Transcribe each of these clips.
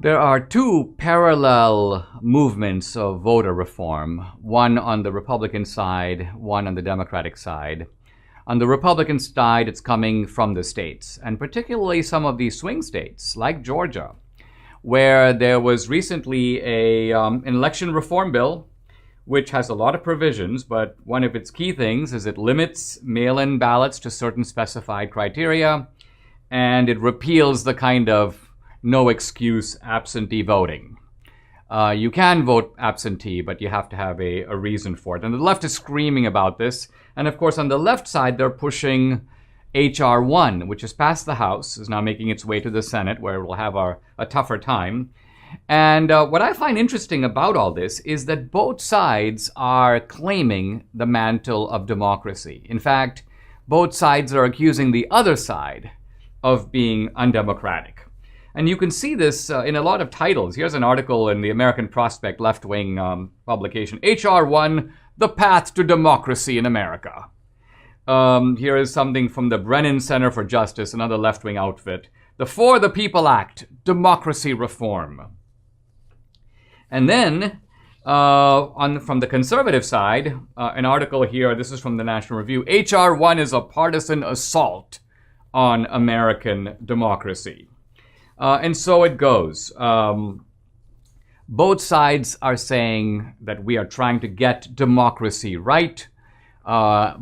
There are two parallel movements of voter reform, one on the Republican side, one on the Democratic side. On the Republican side, it's coming from the states, and particularly some of these swing states, like Georgia, where there was recently an election reform bill, which has a lot of provisions, but one of its key things is it limits mail-in ballots to certain specified criteria, and it repeals the kind of no excuse absentee voting. You can vote absentee, but you have to have a reason for it. And the left is screaming about this. And of course, on the left side, they're pushing H.R. 1, which has passed the House, is now making its way to the Senate, where it will have a tougher time. And what I find interesting about all this is that both sides are claiming the mantle of democracy. In fact, both sides are accusing the other side of being undemocratic. And you can see this in a lot of titles. Here's an article in the American Prospect left-wing publication, H.R. 1, The Path to Democracy in America. Here is something from the Brennan Center for Justice, another left-wing outfit. The For the People Act, Democracy Reform. And then, from the conservative side, an article here, this is from the National Review, H.R. 1 is a partisan assault on American democracy. And so it goes. Both sides are saying that we are trying to get democracy right,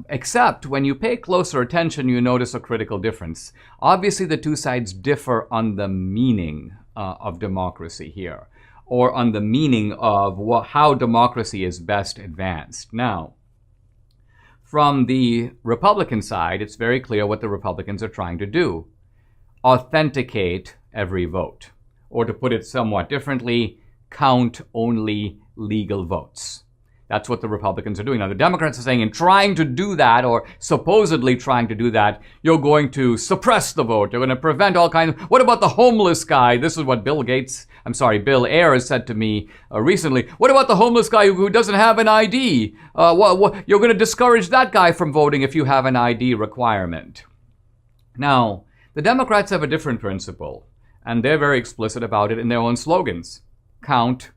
except when you pay closer attention, you notice a critical difference. Obviously, the two sides differ on the meaning of democracy here, or on the meaning of how democracy is best advanced. Now, from the Republican side, it's very clear what the Republicans are trying to do. Authenticate every vote. Or to put it somewhat differently, count only legal votes. That's what the Republicans are doing. Now, the Democrats are saying in trying to do that, or supposedly trying to do that, you're going to suppress the vote. You're going to prevent all kinds of... What about the homeless guy? This is what Bill Ayers said to me recently. What about the homeless guy who doesn't have an ID? You're going to discourage that guy from voting if you have an ID requirement. Now, the Democrats have a different principle, and they're very explicit about it in their own slogans. Count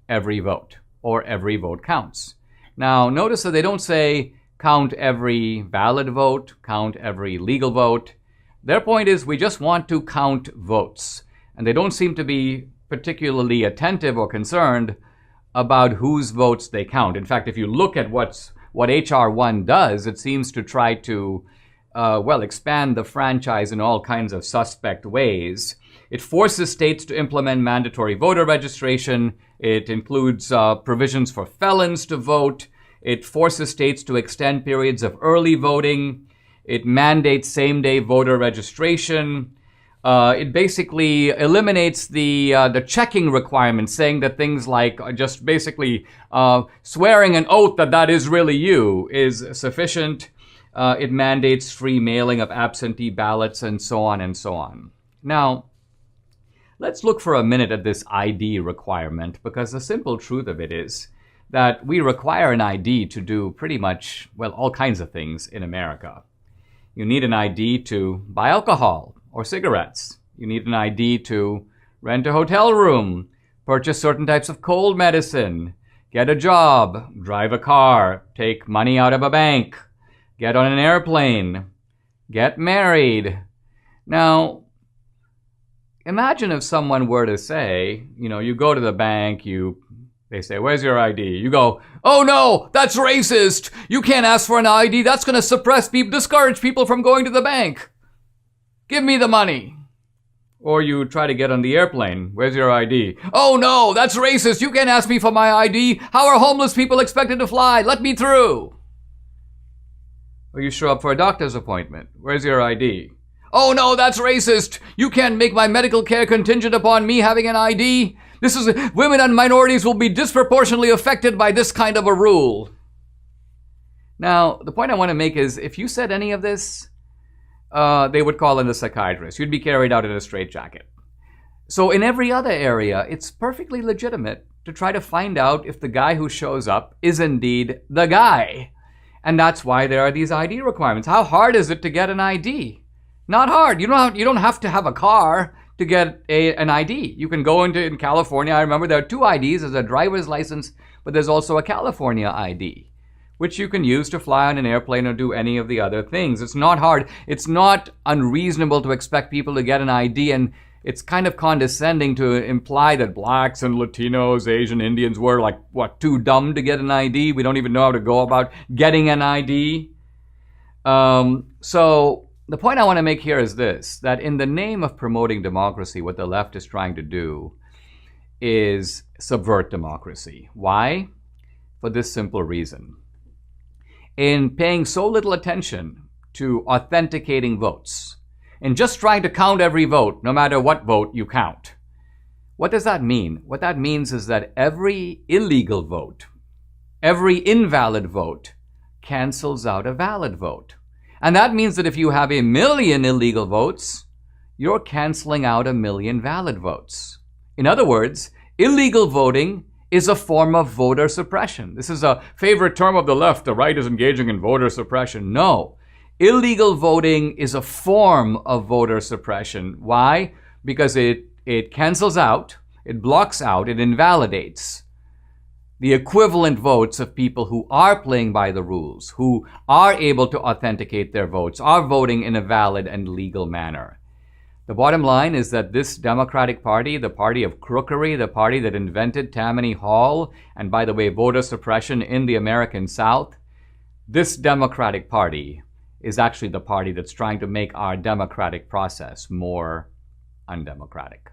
every vote, or every vote counts. Now, notice that they don't say count every valid vote, count every legal vote. Their point is we just want to count votes. And they don't seem to be particularly attentive or concerned about whose votes they count. In fact, if you look at what H.R. 1 does, it seems to try to expand the franchise in all kinds of suspect ways. It forces states to implement mandatory voter registration. It includes provisions for felons to vote. It forces states to extend periods of early voting. It mandates same-day voter registration. It basically eliminates the checking requirements, saying that things like just basically swearing an oath that is really you is sufficient. It mandates free mailing of absentee ballots, and so on and so on. Now, let's look for a minute at this ID requirement, because the simple truth of it is that we require an ID to do pretty much, all kinds of things in America. You need an ID to buy alcohol or cigarettes. You need an ID to rent a hotel room, purchase certain types of cold medicine, get a job, drive a car, take money out of a bank, get on an airplane, get married. Now, imagine if someone were to say, you go to the bank, they say, where's your ID? You go, oh no, that's racist. You can't ask for an ID. That's going to discourage people from going to the bank. Give me the money. Or you try to get on the airplane. Where's your ID? Oh no, that's racist. You can't ask me for my ID. How are homeless people expected to fly? Let me through. Or you show up for a doctor's appointment. Where's your ID? Oh no, that's racist. You can't make my medical care contingent upon me having an ID. Women and minorities will be disproportionately affected by this kind of a rule. Now, the point I want to make is if you said any of this, they would call in the psychiatrist. You'd be carried out in a straitjacket. So in every other area, it's perfectly legitimate to try to find out if the guy who shows up is indeed the guy. And that's why there are these ID requirements. How hard is it to get an ID? Not hard. You don't have to have a car to get an ID. You can go in California. I remember there are two IDs. There's a driver's license, but there's also a California ID, which you can use to fly on an airplane or do any of the other things. It's not hard. It's not unreasonable to expect people to get an ID, and it's kind of condescending to imply that blacks and Latinos, Asian Indians were like, what, too dumb to get an ID? We don't even know how to go about getting an ID. So the point I want to make here is this, that in the name of promoting democracy, what the left is trying to do is subvert democracy. Why? For this simple reason. In paying so little attention to authenticating votes, and just trying to count every vote, no matter what vote you count. What does that mean? What that means is that every illegal vote, every invalid vote, cancels out a valid vote. And that means that if you have 1 million illegal votes, you're canceling out 1 million valid votes. In other words, illegal voting is a form of voter suppression. This is a favorite term of the left. The right is engaging in voter suppression. No. Illegal voting is a form of voter suppression. Why? Because it cancels out, it blocks out, it invalidates the equivalent votes of people who are playing by the rules, who are able to authenticate their votes, are voting in a valid and legal manner. The bottom line is that this Democratic Party, the party of crookery, the party that invented Tammany Hall, and by the way, voter suppression in the American South, this Democratic Party is actually the party that's trying to make our democratic process more undemocratic.